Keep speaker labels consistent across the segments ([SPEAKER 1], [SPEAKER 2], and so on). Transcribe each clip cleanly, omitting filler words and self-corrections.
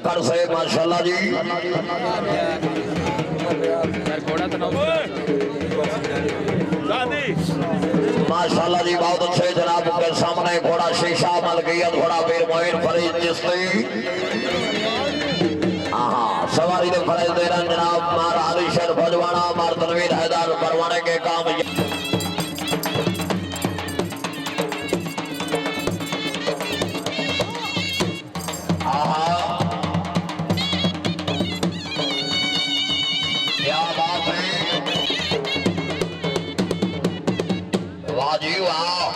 [SPEAKER 1] जखड़ से माशाल्लाह जी माशाल्लाह जी बहुत अच्छे जनाब के सामने घोड़ा शीशा मलकियत घोड़ा वीर मोइन फरीद चिश्ती सवारी ने फरेज दे रहे जनाब मार आलिशर भजवाना मार तनवीर हैदर परवाने के काम क्या बात है वाह जी वाह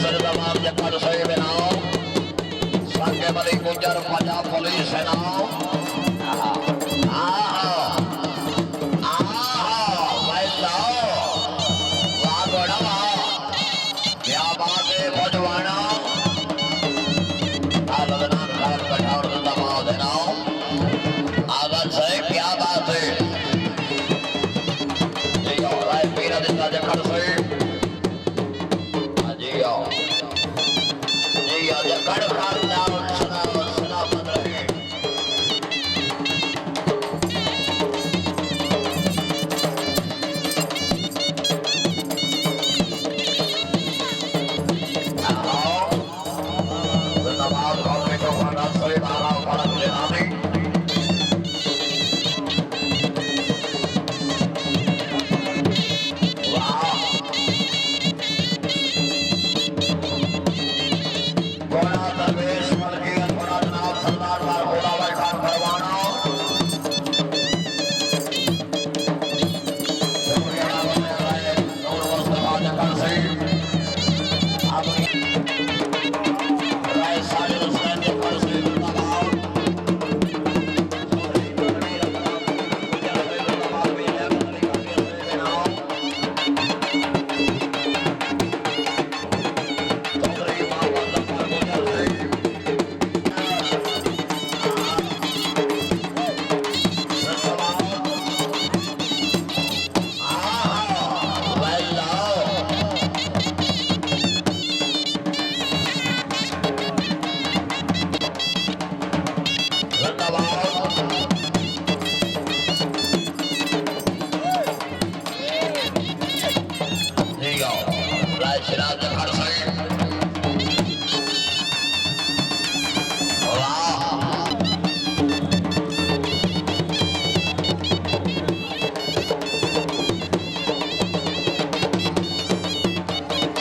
[SPEAKER 1] सर दबाव जखड़ से बनाओ संगे बली गुजर पंजाब पुलिस है नाम क्या बात है भजवाना दबाव देना आगर से क्या बात है पीरा देता जखड़ से जखड़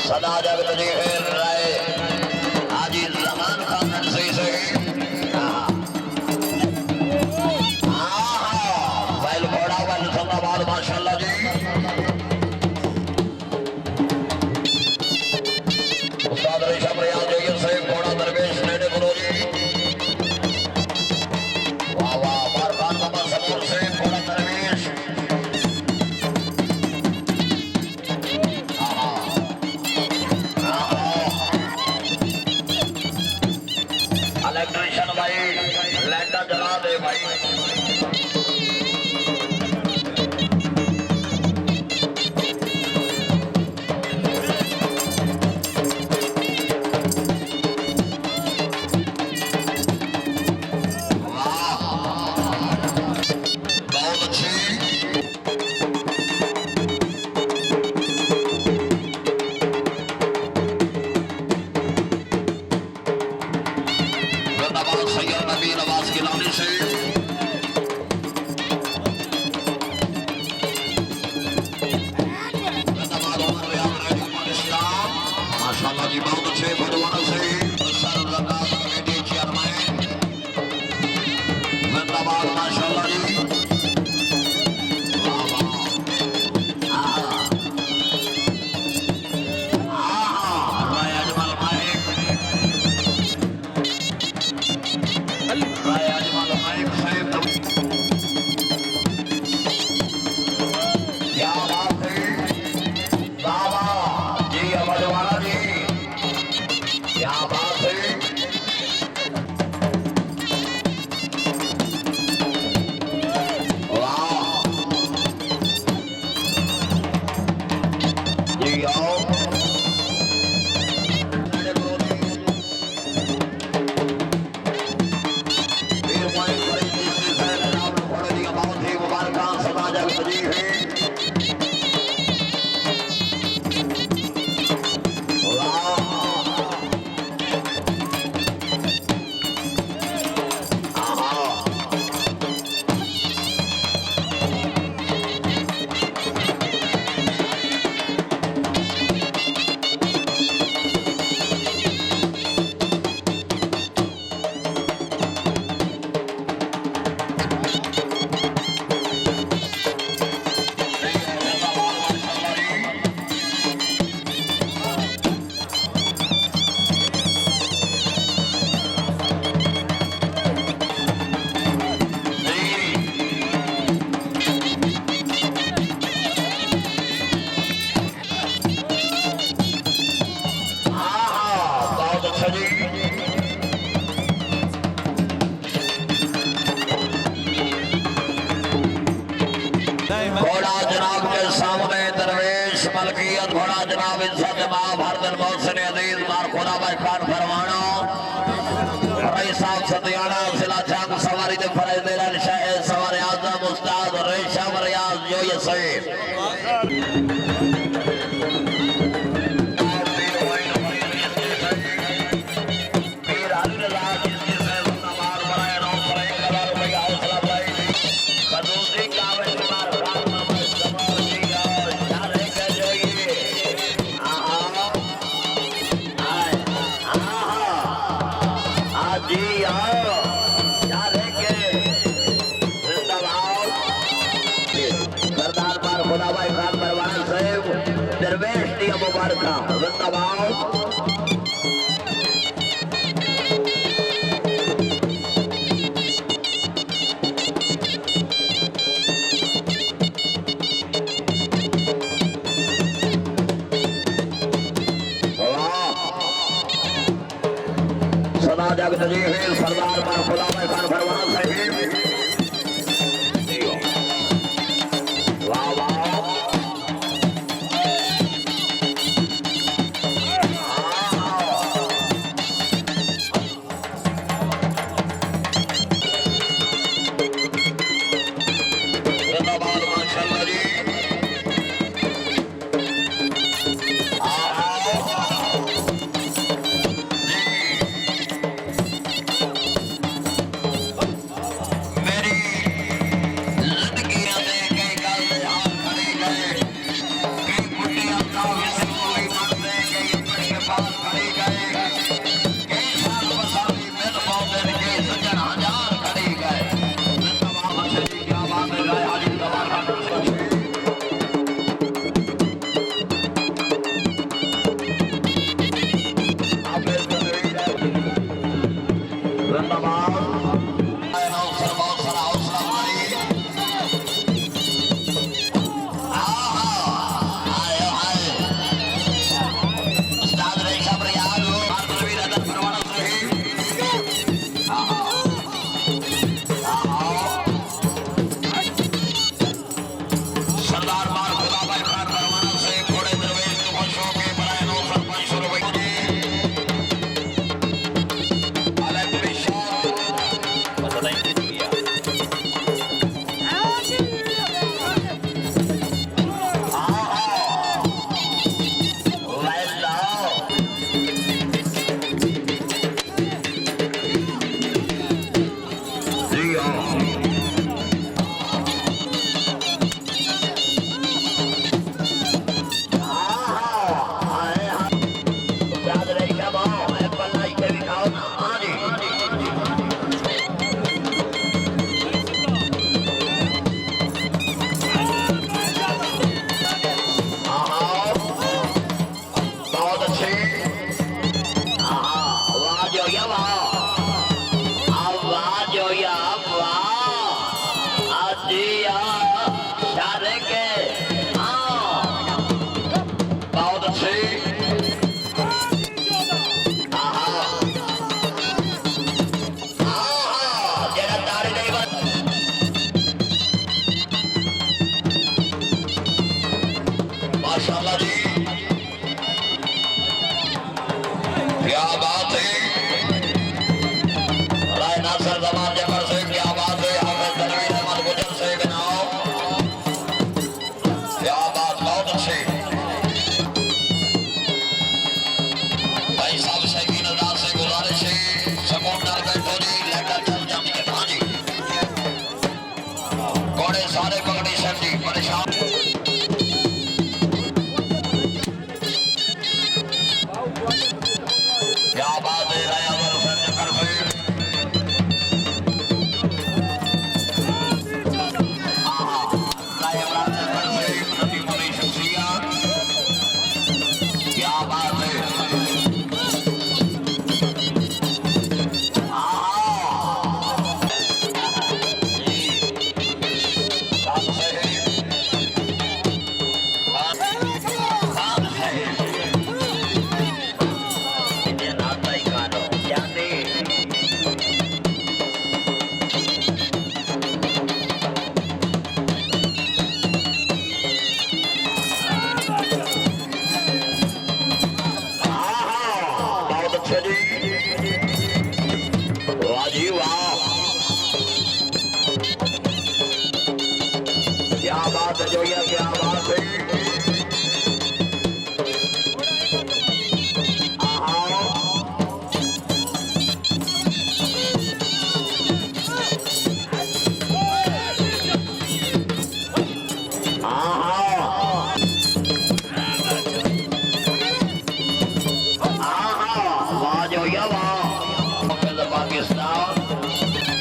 [SPEAKER 1] सदा जब तुझे राय हाजी जमान खान से बैल घोड़ा बैल सल्लाबाद माशाल्लाह जी उस्ताद रेशम रियाज जय्यद से घोड़ा दरवेश नेड़े गुरु जी वाह वाह बारखान बाबा सबूर से घोड़ा दरवेश इलेक्ट्रिशियन भाई लाइटा जला दे भाई माशाल्लाह जी बहुत अच्छे भगवान से सरदार कमेटी चेयरमैन जिंदाबाद माशाल्लाह जी राय अजमल माइक घोड़ा जनाब के सामने दरवेश मलकियत घोड़ा जनाब इज्जत महाभारत मोहसिन अजीज मार खुदा भाई खान फरमाना रई साहब सतियाना जिला जंग सवारी दे फरज दे रन शाह सवार आजम उस्ताद रेशम रियाज जो ये सही सदा जग नजीर सरदार पर खुदा भाई खान फरमान साहिब वाह वाह अच्छा जी वाह जी वाह क्या बात है जो ये क्या बात है पाकिस्तान